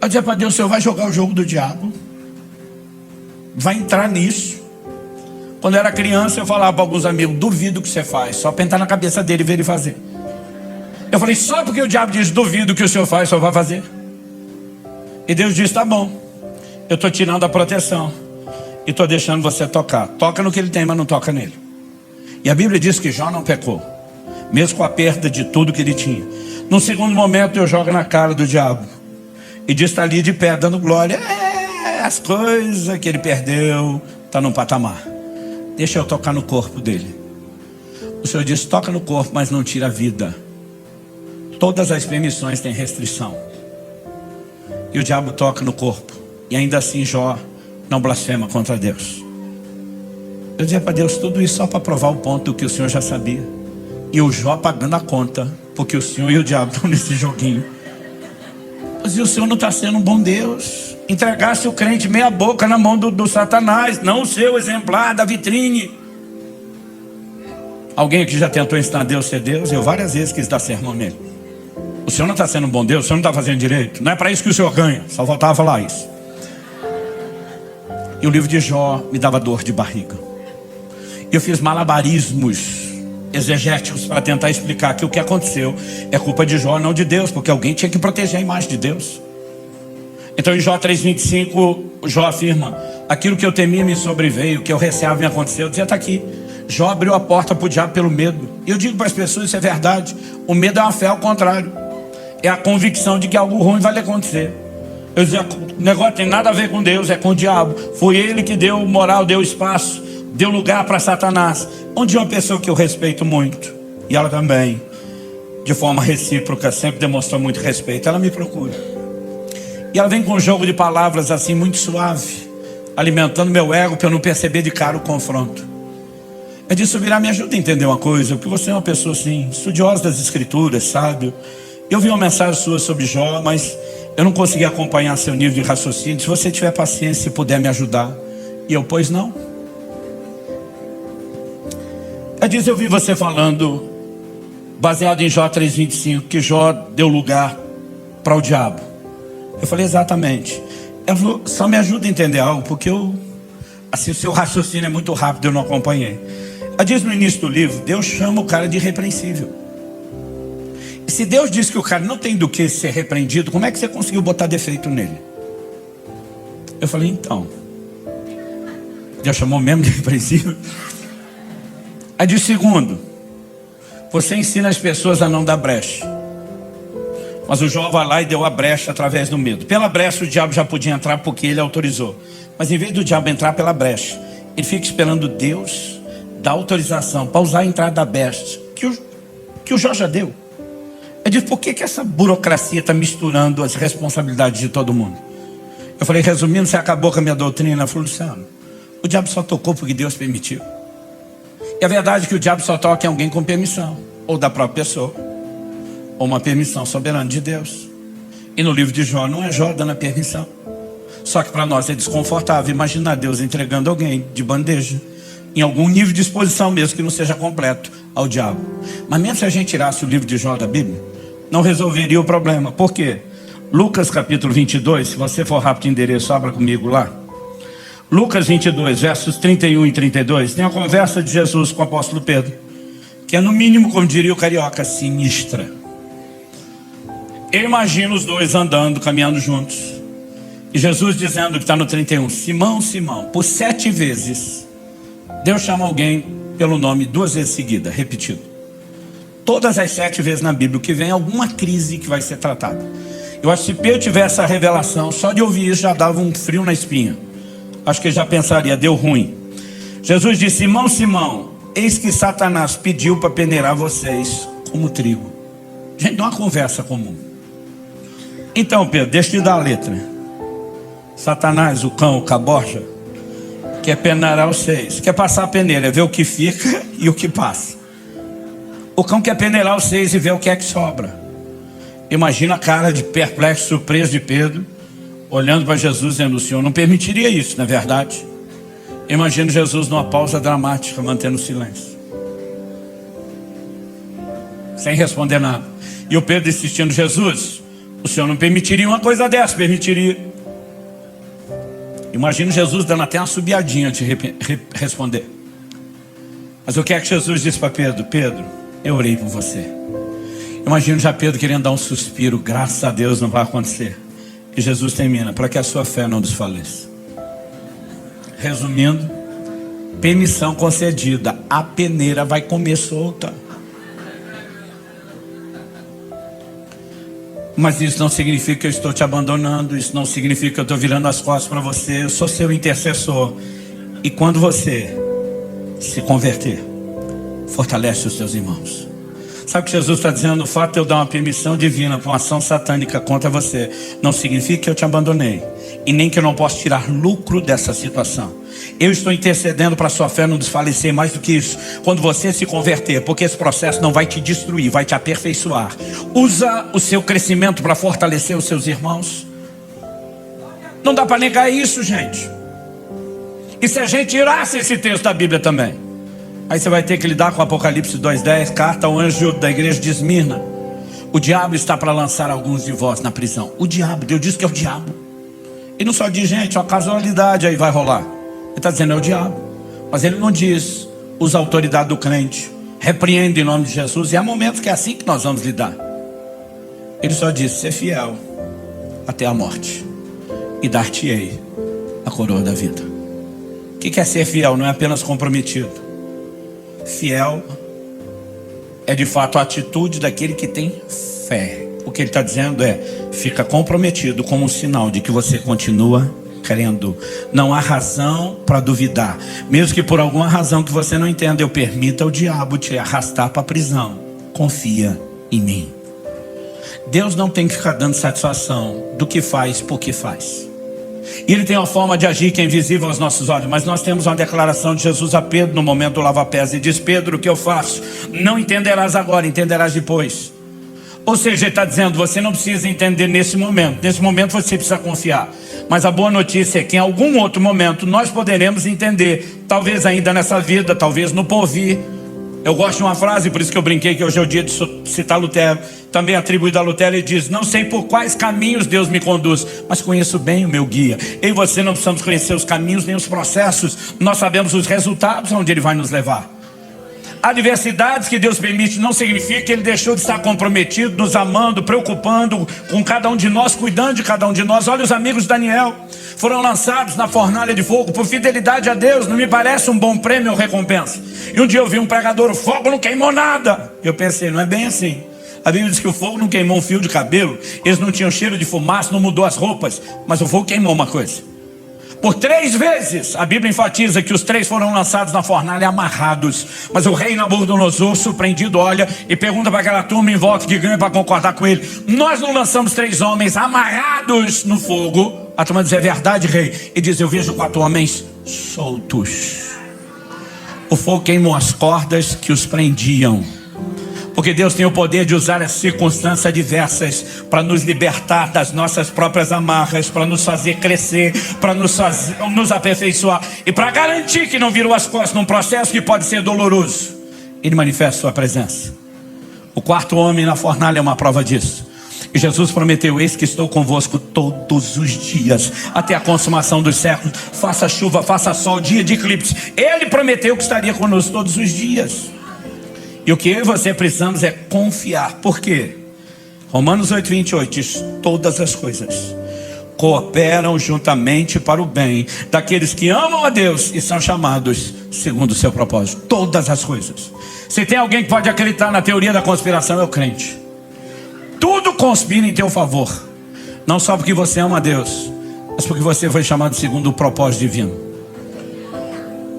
Eu dizia para Deus: o Senhor vai jogar o jogo do diabo, vai entrar nisso. Quando eu era criança, eu falava para alguns amigos: duvido que você faz, só para entrar na cabeça dele e ver ele fazer. Eu falei: só porque o diabo diz duvido que o senhor faz, só vai fazer. E Deus disse: tá bom, eu estou tirando a proteção e estou deixando você tocar. Toca no que ele tem, mas não toca nele. E a Bíblia diz que Jó não pecou, mesmo com a perda de tudo que ele tinha. No segundo momento, eu jogo na cara do diabo e diz: está ali de pé dando glória. As coisas que ele perdeu estão num patamar. Deixa eu tocar no corpo dele. O Senhor diz: toca no corpo, mas não tira a vida. Todas as permissões têm restrição. E o diabo toca no corpo, e ainda assim Jó não blasfema contra Deus. Eu dizia para Deus tudo isso só para provar o ponto que o Senhor já sabia. E o Jó pagando a conta, porque o Senhor e o diabo estão nesse joguinho. Mas o Senhor não está sendo um bom Deus. Entregasse o crente meia boca na mão do Satanás, não o seu exemplar da vitrine. Alguém aqui já tentou ensinar Deus a ser Deus? Eu várias vezes quis dar sermão nele. O Senhor não está sendo um bom Deus, o Senhor não está fazendo direito. Não é para isso que o Senhor ganha, só faltava falar isso. E o livro de Jó me dava dor de barriga. Eu fiz malabarismos exegéticos para tentar explicar que o que aconteceu é culpa de Jó, não de Deus, porque alguém tinha que proteger a imagem de Deus. Então em Jó 3,25, Jó afirma: aquilo que eu temia me sobreveio, o que eu receava me aconteceu. Eu dizia: está aqui. Jó abriu a porta para o diabo pelo medo. E eu digo para as pessoas: isso é verdade. O medo é uma fé ao contrário. É a convicção de que algo ruim vai lhe acontecer. Eu dizia: o negócio tem nada a ver com Deus, é com o diabo. Foi ele que deu moral, deu espaço, deu lugar para Satanás. Onde uma pessoa que eu respeito muito, e ela também, de forma recíproca, sempre demonstrou muito respeito, ela me procura. E ela vem com um jogo de palavras assim muito suave, alimentando meu ego para eu não perceber de cara o confronto. Eu disse: Subirá, me ajuda a entender uma coisa, porque você é uma pessoa assim, estudiosa das escrituras, sábio. Eu vi uma mensagem sua sobre Jó, mas eu não consegui acompanhar seu nível de raciocínio. Se você tiver paciência e puder me ajudar. E eu: pois não. Ela disse: eu vi você falando, baseado em Jó 3,25, que Jó deu lugar para o diabo. Eu falei: exatamente. Ela falou: só me ajuda a entender algo, porque assim, o seu raciocínio é muito rápido, eu não acompanhei. Ela diz no início do livro: Deus chama o cara de irrepreensível. E se Deus diz que o cara não tem do que ser repreendido, como é que você conseguiu botar defeito nele? Eu falei: então, Deus chamou mesmo de irrepreensível? Aí diz: segundo, você ensina as pessoas a não dar brecha. Mas o Jó vai lá e deu a brecha através do medo. Pela brecha o diabo já podia entrar porque ele autorizou. Mas em vez do diabo entrar pela brecha, ele fica esperando Deus dar autorização para usar a entrada da brecha que o Jó já deu. Eu disse: por que essa burocracia está misturando as responsabilidades de todo mundo? Eu falei: resumindo, você acabou com a minha doutrina. Ela falou: Luciano, o diabo só tocou porque Deus permitiu. E a verdade é que o diabo só toca em alguém com permissão, ou da própria pessoa, ou uma permissão soberana de Deus. E no livro de Jó não é Jó dando a permissão. Só que para nós é desconfortável imaginar Deus entregando alguém de bandeja, em algum nível de exposição mesmo que não seja completo, ao diabo. Mas mesmo se a gente tirasse o livro de Jó da Bíblia, não resolveria o problema. Por quê? Lucas capítulo 22, se você for rápido de endereço, abra comigo lá. Lucas 22, versos 31 e 32, tem a conversa de Jesus com o apóstolo Pedro, que é no mínimo, como diria o carioca, sinistra. Eu imagino os dois andando, caminhando juntos, e Jesus dizendo, que está no 31, Simão, Simão, por 7 vezes, Deus chama alguém pelo nome 2 vezes seguida, repetido. Todas as 7 vezes na Bíblia, que vem alguma crise que vai ser tratada. Eu acho que se Pedro tivesse essa revelação, só de ouvir isso já dava um frio na espinha. Acho que ele já pensaria, deu ruim. Jesus disse, Simão, Simão, eis que Satanás pediu para peneirar vocês como trigo. Gente, não é uma conversa comum. Então, Pedro, deixa eu te dar a letra. Satanás, o cão, o caborja, quer peneirar vocês. Quer passar a peneira, ver o que fica e o que passa. O cão quer peneirar vocês e ver o que é que sobra. Imagina a cara de perplexo, surpreso de Pedro. olhando para Jesus, dizendo: o Senhor não permitiria isso, não é verdade? Imagino Jesus numa pausa dramática, mantendo silêncio, sem responder nada. E o Pedro insistindo: Jesus, o Senhor não permitiria uma coisa dessa? Permitiria. Imagino Jesus dando até uma subiadinha de responder. Mas o que é que Jesus disse para Pedro? Pedro, eu orei por você. Imagino já Pedro querendo dar um suspiro: graças a Deus não vai acontecer. E Jesus termina: para que a sua fé não desfaleça. Resumindo, permissão concedida, a peneira vai comer solta. Mas isso não significa que eu estou te abandonando. Isso não significa que eu estou virando as costas para você. Eu sou seu intercessor. E quando você se converter, fortalece os seus irmãos. Sabe o que Jesus está dizendo? O fato de eu dar uma permissão divina para uma ação satânica contra você não significa que eu te abandonei, e nem que eu não posso tirar lucro dessa situação. Eu estou intercedendo para a sua fé não desfalecer. Mais do que isso, quando você se converter, porque esse processo não vai te destruir, vai te aperfeiçoar. Usa o seu crescimento para fortalecer os seus irmãos. Não dá para negar isso, gente. E se a gente tirasse esse texto da Bíblia também, aí você vai ter que lidar com Apocalipse 2:10, carta ao anjo da igreja de Esmirna. O diabo está para lançar alguns de vós na prisão. O diabo, Deus diz que é o diabo. Ele não só diz: gente, uma casualidade aí vai rolar. Ele está dizendo: é o diabo. Mas ele não diz: usa a autoridade do crente, repreende em nome de Jesus. E há momentos que é assim que nós vamos lidar. Ele só diz: ser fiel até a morte, e dar-te-ei a coroa da vida. O que é ser fiel? Não é apenas comprometido. Fiel é de fato a atitude daquele que tem fé. O que ele está dizendo é: fica comprometido como um sinal de que você continua crendo. Não há razão para duvidar. Mesmo que por alguma razão que você não entenda, eu permita o diabo te arrastar para a prisão. Confia em mim. Deus não tem que ficar dando satisfação do que faz por que faz. E Ele tem uma forma de agir que é invisível aos nossos olhos. Mas nós temos uma declaração de Jesus a Pedro no momento do lava-pés. E diz: Pedro, o que eu faço não entenderás agora, entenderás depois. Ou seja, Ele está dizendo: você não precisa entender nesse momento. Nesse momento você precisa confiar. Mas a boa notícia é que em algum outro momento nós poderemos entender. Talvez ainda nessa vida, talvez no porvir. Eu gosto de uma frase, por isso que eu brinquei que hoje é o dia de citar Lutero, também atribuído a Lutero. Ele diz: não sei por quais caminhos Deus me conduz, mas conheço bem o meu guia. Eu e você não precisamos conhecer os caminhos nem os processos. Nós sabemos os resultados onde Ele vai nos levar. Adversidades que Deus permite não significa que Ele deixou de estar comprometido, nos amando, preocupando com cada um de nós, cuidando de cada um de nós. Olha, os amigos de Daniel foram lançados na fornalha de fogo por fidelidade a Deus. Não me parece um bom prêmio ou recompensa? E um dia eu vi um pregador: o fogo não queimou nada. Eu pensei: não é bem assim. A Bíblia diz que o fogo não queimou um fio de cabelo, eles não tinham cheiro de fumaça, não mudou as roupas, mas o fogo queimou uma coisa. Por 3 vezes a Bíblia enfatiza que os 3 foram lançados na fornalha amarrados. Mas o rei Nabucodonosor, surpreendido, olha e pergunta para aquela turma em volta que ganha para concordar com ele: nós não lançamos 3 homens amarrados no fogo? A turma diz: é verdade, rei. E diz: eu vejo 4 homens soltos. O fogo queimou as cordas que os prendiam. Porque Deus tem o poder de usar as circunstâncias adversas para nos libertar das nossas próprias amarras, para nos fazer crescer, para nos aperfeiçoar e para garantir que não virou as costas num processo que pode ser doloroso. Ele manifesta sua presença. O 4º homem na fornalha é uma prova disso. E Jesus prometeu: eis que estou convosco todos os dias, até a consumação dos séculos. Faça chuva, faça sol, dia de eclipse. Ele prometeu que estaria conosco todos os dias. E o que eu e você precisamos é confiar. Por quê? Romanos 8:28 diz: todas as coisas cooperam juntamente para o bem daqueles que amam a Deus e são chamados segundo o seu propósito. Todas as coisas. Se tem alguém que pode acreditar na teoria da conspiração, é o crente. Tudo conspira em teu favor. Não só porque você ama a Deus, mas porque você foi chamado segundo o propósito divino.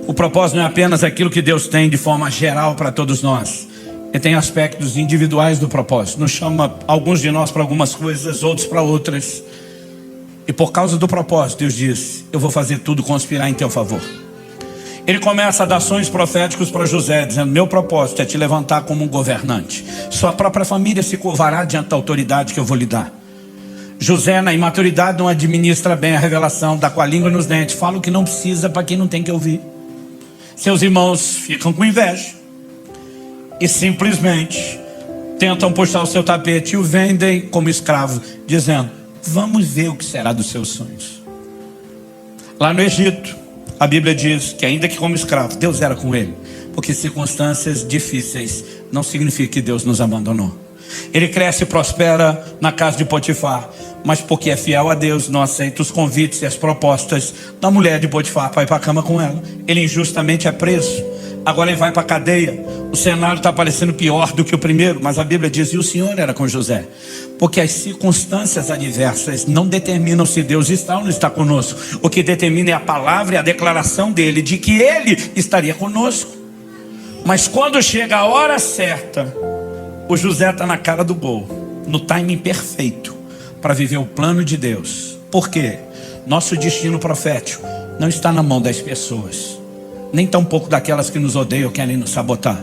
O propósito não é apenas aquilo que Deus tem de forma geral para todos nós. Ele tem aspectos individuais do propósito. Nos chama alguns de nós para algumas coisas, outros para outras. E por causa do propósito, Deus diz: eu vou fazer tudo conspirar em teu favor. Ele começa a dar sonhos proféticos para José, dizendo: meu propósito é te levantar como um governante. Sua própria família se curvará diante da autoridade que eu vou lhe dar. José, na imaturidade, não administra bem a revelação, dá com a língua nos dentes, fala o que não precisa para quem não tem que ouvir. Seus irmãos ficam com inveja e simplesmente tentam puxar o seu tapete e o vendem como escravo, dizendo: vamos ver o que será dos seus sonhos. Lá no Egito, a Bíblia diz que ainda que como escravo, Deus era com ele, porque circunstâncias difíceis não significa que Deus nos abandonou. Ele cresce e prospera na casa de Potifar, mas porque é fiel a Deus, não aceita os convites e as propostas da mulher de Potifar para ir para a cama com ela. Ele injustamente é preso, agora ele vai para a cadeia. O cenário está parecendo pior do que o primeiro, mas a Bíblia diz: e o Senhor era com José. Porque as circunstâncias adversas não determinam se Deus está ou não está conosco. O que determina é a palavra e a declaração dele de que ele estaria conosco. Mas quando chega a hora certa, o José está na cara do gol, no timing perfeito para viver o plano de Deus. Por quê? Nosso destino profético não está na mão das pessoas, nem tampouco daquelas que nos odeiam ou querem nos sabotar.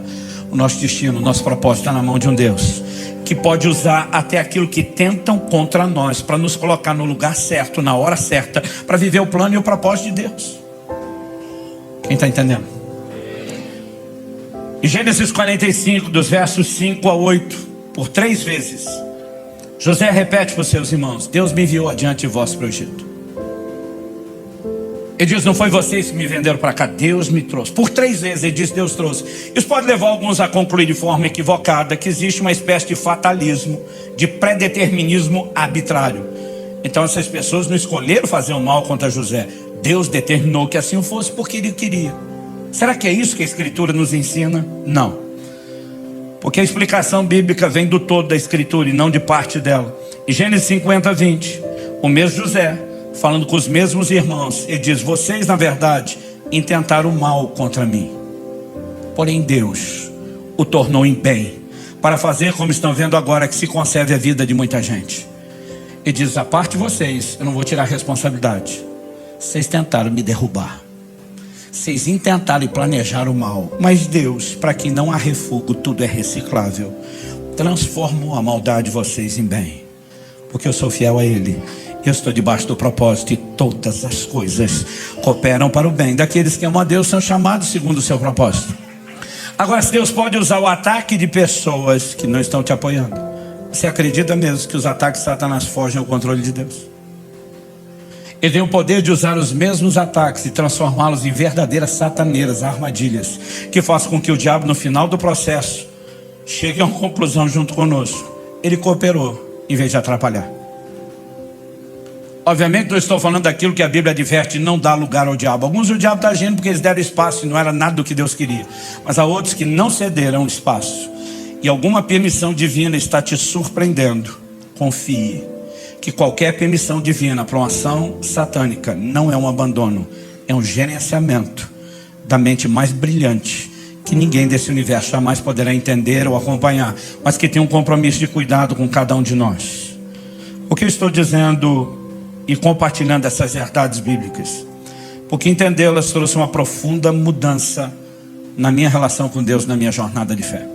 O nosso destino, o nosso propósito está na mão de um Deus que pode usar até aquilo que tentam contra nós para nos colocar no lugar certo, na hora certa, para viver o plano e o propósito de Deus. Quem está entendendo? Em Gênesis 45, dos versos 5 a 8, por 3 vezes, José repete para os seus irmãos: Deus me enviou adiante de vós para o Egito. Ele diz: não foi vocês que me venderam para cá, Deus me trouxe. Por 3 vezes ele diz: Deus trouxe. Isso pode levar alguns a concluir de forma equivocada que existe uma espécie de fatalismo, de predeterminismo arbitrário. Então essas pessoas não escolheram fazer o mal contra José. Deus determinou que assim fosse porque ele queria. Será que é isso que a Escritura nos ensina? Não. Porque a explicação bíblica vem do todo da Escritura e não de parte dela. Em Gênesis 50, 20, o mesmo José, falando com os mesmos irmãos, ele diz: vocês na verdade intentaram mal contra mim, porém Deus o tornou em bem, para fazer como estão vendo agora, que se conserve a vida de muita gente. Ele diz: a parte de vocês, eu não vou tirar a responsabilidade. Vocês tentaram me derrubar, vocês intentaram e planejaram o mal, mas Deus, para quem não há refúgio, tudo é reciclável, transformou a maldade de vocês em bem, porque eu sou fiel a Ele. Eu estou debaixo do propósito e todas as coisas cooperam para o bem daqueles que amam a Deus, são chamados segundo o seu propósito. Agora, se Deus pode usar o ataque de pessoas que não estão te apoiando, você acredita mesmo que os ataques de Satanás fogem ao controle de Deus? Ele tem o poder de usar os mesmos ataques e transformá-los em verdadeiras sataneiras, armadilhas, que façam com que o diabo, no final do processo, chegue a uma conclusão junto conosco: ele cooperou em vez de atrapalhar. Obviamente não estou falando daquilo que a Bíblia adverte: não dá lugar ao diabo. Alguns o diabo está agindo porque eles deram espaço e não era nada do que Deus queria. Mas há outros que não cederam espaço, e alguma permissão divina está te surpreendendo. Confie que qualquer permissão divina para uma ação satânica não é um abandono, é um gerenciamento da mente mais brilhante, que ninguém desse universo jamais poderá entender ou acompanhar, mas que tem um compromisso de cuidado com cada um de nós. O que eu estou dizendo e compartilhando essas verdades bíblicas, porque entendê-las trouxe uma profunda mudança na minha relação com Deus, na minha jornada de fé.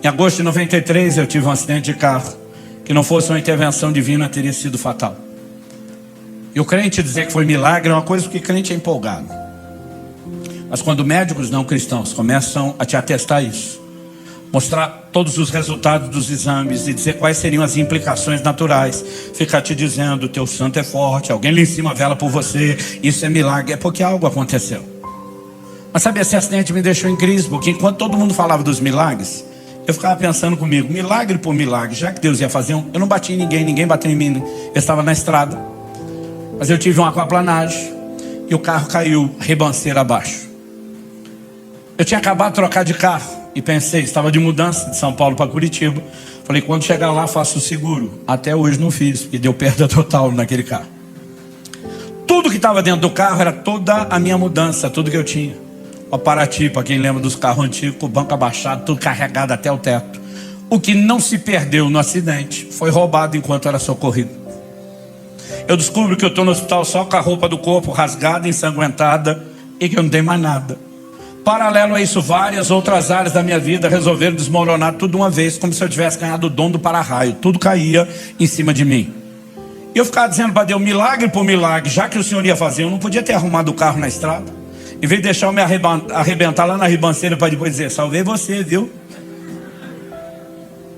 Em agosto de 93 eu tive um acidente de carro, que não fosse uma intervenção divina teria sido fatal. E o crente dizer que foi milagre é uma coisa, porque crente é empolgado. Mas quando médicos não cristãos começam a te atestar isso, mostrar todos os resultados dos exames e dizer quais seriam as implicações naturais, ficar te dizendo: teu santo é forte, alguém lá em cima vela por você, isso é milagre, é porque algo aconteceu. Mas sabe, esse acidente me deixou em crise, porque enquanto todo mundo falava dos milagres, eu ficava pensando comigo: milagre por milagre, já que Deus ia fazer um, eu não bati em ninguém, ninguém bateu em mim, eu estava na estrada, mas eu tive uma aquaplanagem e o carro caiu ribanceira abaixo. Eu tinha acabado de trocar de carro e pensei, estava de mudança de São Paulo para Curitiba, falei: quando chegar lá faço o seguro. Até hoje não fiz, porque deu perda total naquele carro. Tudo que estava dentro do carro era toda a minha mudança, tudo que eu tinha. O Paraty, para quem lembra dos carros antigos, com o banco abaixado, tudo carregado até o teto. O que não se perdeu no acidente foi roubado enquanto era socorrido. Eu descubro que eu estou no hospital só com a roupa do corpo rasgada, ensanguentada, e que eu não tenho mais nada. Paralelo a isso, várias outras áreas da minha vida resolveram desmoronar tudo de uma vez, como se eu tivesse ganhado o dom do para-raio. Tudo caía em cima de mim. E eu ficava dizendo para Deus, milagre por milagre, já que o Senhor ia fazer, eu não podia ter arrumado o carro na estrada. Em vez de deixar eu me arrebentar lá na ribanceira para depois dizer, salvei você, viu?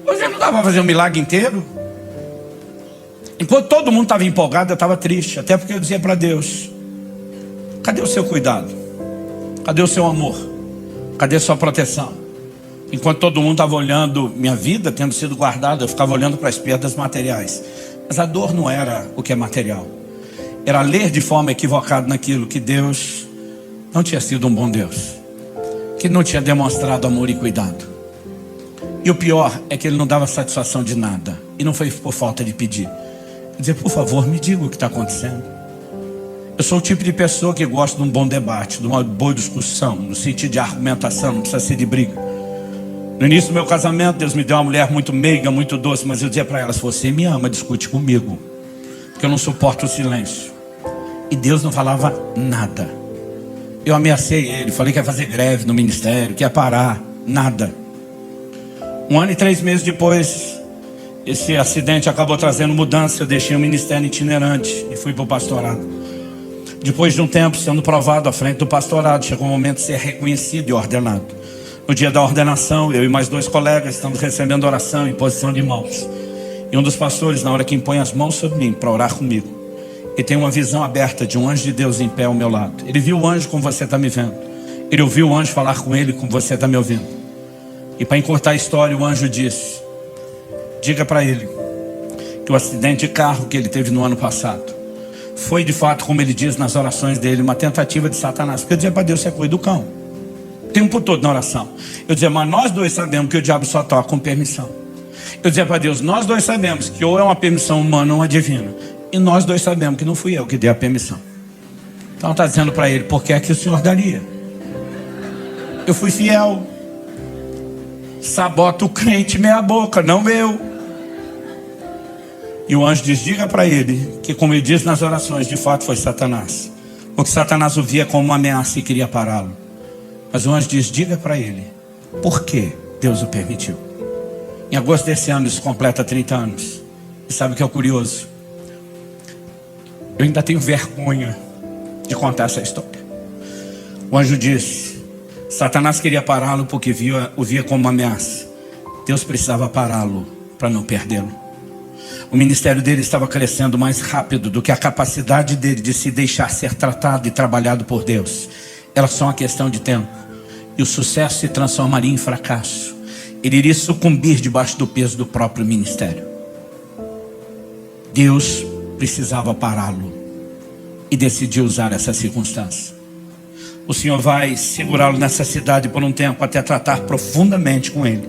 Você não dava para fazer um milagre inteiro? Enquanto todo mundo estava empolgado, eu estava triste. Até porque eu dizia para Deus, cadê o seu cuidado? Cadê o seu amor? Cadê a sua proteção? Enquanto todo mundo estava olhando minha vida tendo sido guardada, eu ficava olhando para as perdas materiais. Mas a dor não era o que é material. Era ler de forma equivocada naquilo que Deus não tinha sido um bom Deus, que não tinha demonstrado amor e cuidado. E o pior é que Ele não dava satisfação de nada. E não foi por falta de pedir. Eu dizia, por favor, me diga o que está acontecendo. Eu sou o tipo de pessoa que gosta de um bom debate, de uma boa discussão, no sentido de argumentação, não precisa ser de briga. No início do meu casamento, Deus me deu uma mulher muito meiga, muito doce, mas eu dizia para ela, se você me ama, discute comigo, porque eu não suporto o silêncio. E Deus não falava nada. Eu ameacei ele, falei que ia fazer greve no ministério, que ia parar, nada. 1 ano e 3 meses depois, esse acidente acabou trazendo mudança. Eu deixei o ministério itinerante e fui para o pastorado. Depois de um tempo sendo provado à frente do pastorado, chegou o momento de ser reconhecido e ordenado. No dia da ordenação, eu e mais 2 colegas estamos recebendo oração em posição de mãos. E um dos pastores, na hora que impõe as mãos sobre mim para orar comigo, ele tem uma visão aberta de um anjo de Deus em pé ao meu lado. Ele viu o anjo como você está me vendo. Ele ouviu o anjo falar com ele como você está me ouvindo. E para encurtar a história, o anjo disse, diga para ele que o acidente de carro que ele teve no ano passado foi de fato, como ele diz nas orações dele, uma tentativa de Satanás. Porque eu dizia para Deus, você é coisa do cão. O tempo todo na oração. Eu dizia, mas nós 2 sabemos que o diabo só toca com permissão. Eu dizia para Deus, nós 2 sabemos que ou é uma permissão humana ou uma divina. E nós 2 sabemos que não fui eu que dei a permissão. Então está dizendo para ele, por que é que o Senhor daria? Eu fui fiel. Sabota o crente meia boca, não eu. E o anjo diz, diga para ele que, como ele diz nas orações, de fato foi Satanás. Porque Satanás o via como uma ameaça e queria pará-lo. Mas o anjo diz, diga para ele por que Deus o permitiu. Em agosto desse ano isso completa 30 anos. E sabe o que é o curioso? Eu ainda tenho vergonha de contar essa história. O anjo disse, Satanás queria pará-lo porque o via como uma ameaça. Deus precisava pará-lo para não perdê-lo. O ministério dele estava crescendo mais rápido do que a capacidade dele de se deixar ser tratado e trabalhado por Deus. Era só uma questão de tempo. E o sucesso se transformaria em fracasso. Ele iria sucumbir debaixo do peso do próprio ministério. Deus precisava pará-lo e decidiu usar essa circunstância. O Senhor vai segurá-lo nessa cidade por um tempo até tratar profundamente com ele,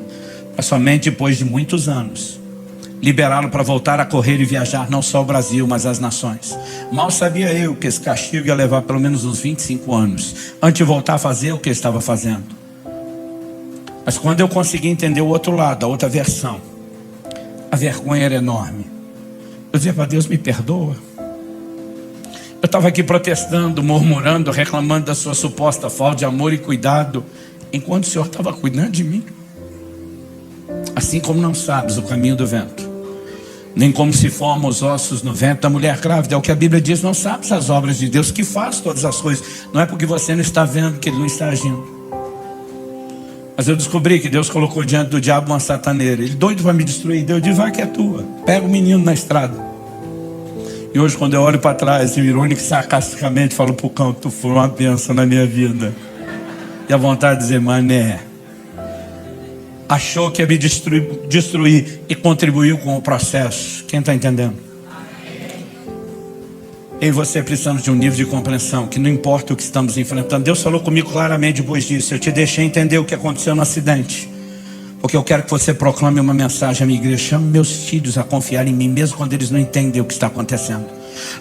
mas somente depois de muitos anos liberá-lo para voltar a correr e viajar não só ao Brasil, mas às nações. Mal sabia eu que esse castigo ia levar pelo menos uns 25 anos antes de voltar a fazer o que ele estava fazendo. Mas quando eu consegui entender o outro lado, a outra versão, a vergonha era enorme. Eu dizia para Deus, me perdoa. Eu estava aqui protestando, murmurando, reclamando da sua suposta falta de amor e cuidado, enquanto o Senhor estava cuidando de mim. Assim como não sabes o caminho do vento, nem como se formam os ossos no ventre da mulher grávida. É o que a Bíblia diz, não sabes as obras de Deus, que faz todas as coisas. Não é porque você não está vendo que Ele não está agindo. Mas eu descobri que Deus colocou diante do diabo uma sataneira. Ele doido para me destruir. Deus diz, vai que é tua. Pega o menino na estrada. E hoje quando eu olho para trás, eu irônico e sarcasticamente falo pro cão, tu foi uma bênção na minha vida. E a vontade de dizer, mané, achou que ia me destruir e contribuiu com o processo. Quem está entendendo? Eu e você precisamos de um nível de compreensão que não importa o que estamos enfrentando. Deus falou comigo claramente depois disso. Eu te deixei entender o que aconteceu no acidente, porque eu quero que você proclame uma mensagem à minha igreja. Chame meus filhos a confiar em mim, mesmo quando eles não entendem o que está acontecendo.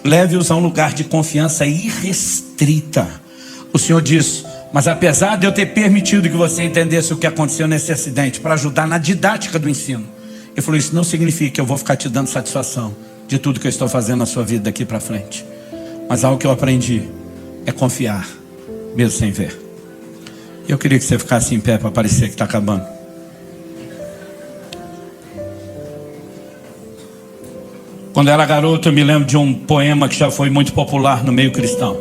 Leve-os a um lugar de confiança irrestrita. O Senhor diz, mas apesar de eu ter permitido que você entendesse o que aconteceu nesse acidente, para ajudar na didática do ensino, Ele falou, isso não significa que eu vou ficar te dando satisfação de tudo que eu estou fazendo na sua vida daqui para frente. Mas algo que eu aprendi é confiar, mesmo sem ver. Eu queria que você ficasse em pé para parecer que está acabando. Quando eu era garoto, eu me lembro de um poema que já foi muito popular no meio cristão.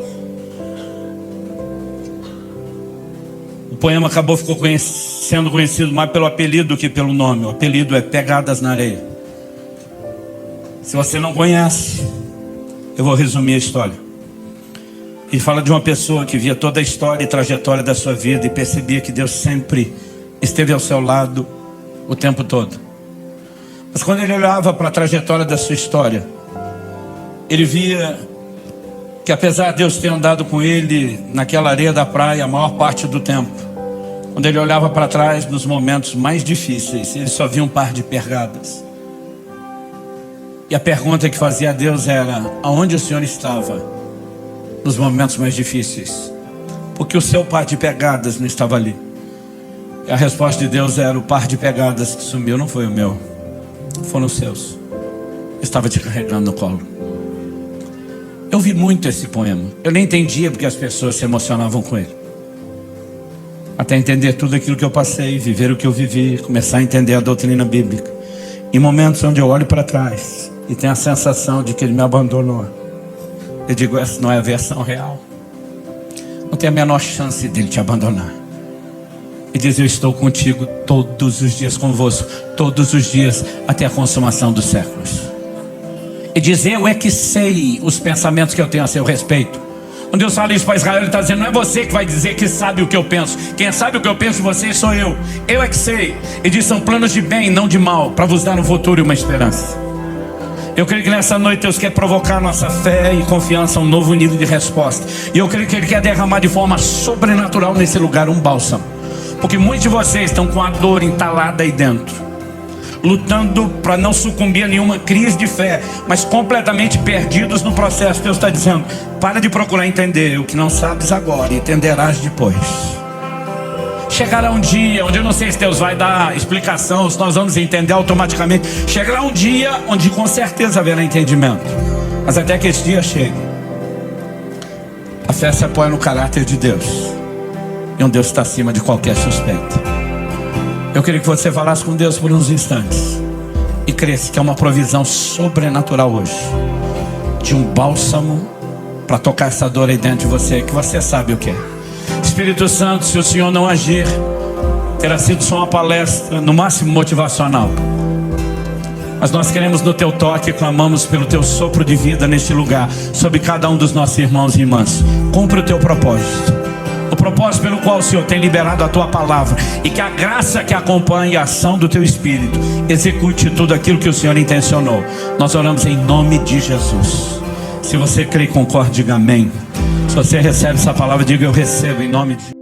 O poema ficou sendo conhecido mais pelo apelido do que pelo nome. O apelido é Pegadas na Areia. Se você não conhece, eu vou resumir a história. Ele fala de uma pessoa que via toda a história e trajetória da sua vida e percebia que Deus sempre esteve ao seu lado o tempo todo. Mas quando ele olhava para a trajetória da sua história, ele via que apesar de Deus ter andado com ele naquela areia da praia a maior parte do tempo, quando ele olhava para trás nos momentos mais difíceis, ele só via um par de pegadas. E a pergunta que fazia a Deus era: aonde o Senhor estava nos momentos mais difíceis? Porque o seu par de pegadas não estava ali. E a resposta de Deus era: o par de pegadas que sumiu não foi o meu, foram os seus. Eu estava te carregando no colo. Eu vi muito esse poema. Eu nem entendia porque as pessoas se emocionavam com ele. Até entender tudo aquilo que eu passei, viver o que eu vivi, começar a entender a doutrina bíblica. Em momentos onde eu olho para trás e tenho a sensação de que ele me abandonou, eu digo: essa não é a versão real. Não tem a menor chance dele te abandonar. E diz: eu estou contigo todos os dias, convosco, todos os dias, até a consumação dos séculos. E diz: eu é que sei os pensamentos que eu tenho a seu respeito. Quando Deus fala isso para Israel, ele está dizendo: não é você que vai dizer que sabe o que eu penso. Quem sabe o que eu penso de vocês sou eu. Eu é que sei. Ele diz: são planos de bem, não de mal, para vos dar um futuro e uma esperança. Eu creio que nessa noite Deus quer provocar nossa fé e confiança a um novo nível de resposta. E eu creio que Ele quer derramar de forma sobrenatural nesse lugar um bálsamo. Porque muitos de vocês estão com a dor entalada aí dentro, lutando para não sucumbir a nenhuma crise de fé, mas completamente perdidos no processo. Deus está dizendo: para de procurar entender o que não sabes agora e entenderás depois. Chegará um dia onde eu não sei se Deus vai dar explicação, se nós vamos entender automaticamente. Chegará um dia onde com certeza haverá entendimento. Mas até que esse dia chegue, a fé se apoia no caráter de Deus. E um Deus está acima de qualquer suspeita. Eu queria que você falasse com Deus por uns instantes e cresce que é uma provisão sobrenatural hoje, de um bálsamo para tocar essa dor aí dentro de você, que você sabe o que é. Espírito Santo, se o Senhor não agir, terá sido só uma palestra, no máximo motivacional. Mas nós queremos no teu toque, clamamos pelo teu sopro de vida neste lugar, sobre cada um dos nossos irmãos e irmãs. Cumpre o teu propósito, o propósito pelo qual o Senhor tem liberado a tua palavra, e que a graça que acompanhe a ação do teu Espírito execute tudo aquilo que o Senhor intencionou. Nós oramos em nome de Jesus. Se você crê e concorda, diga amém. Se você recebe essa palavra, diga: eu recebo em nome de Jesus.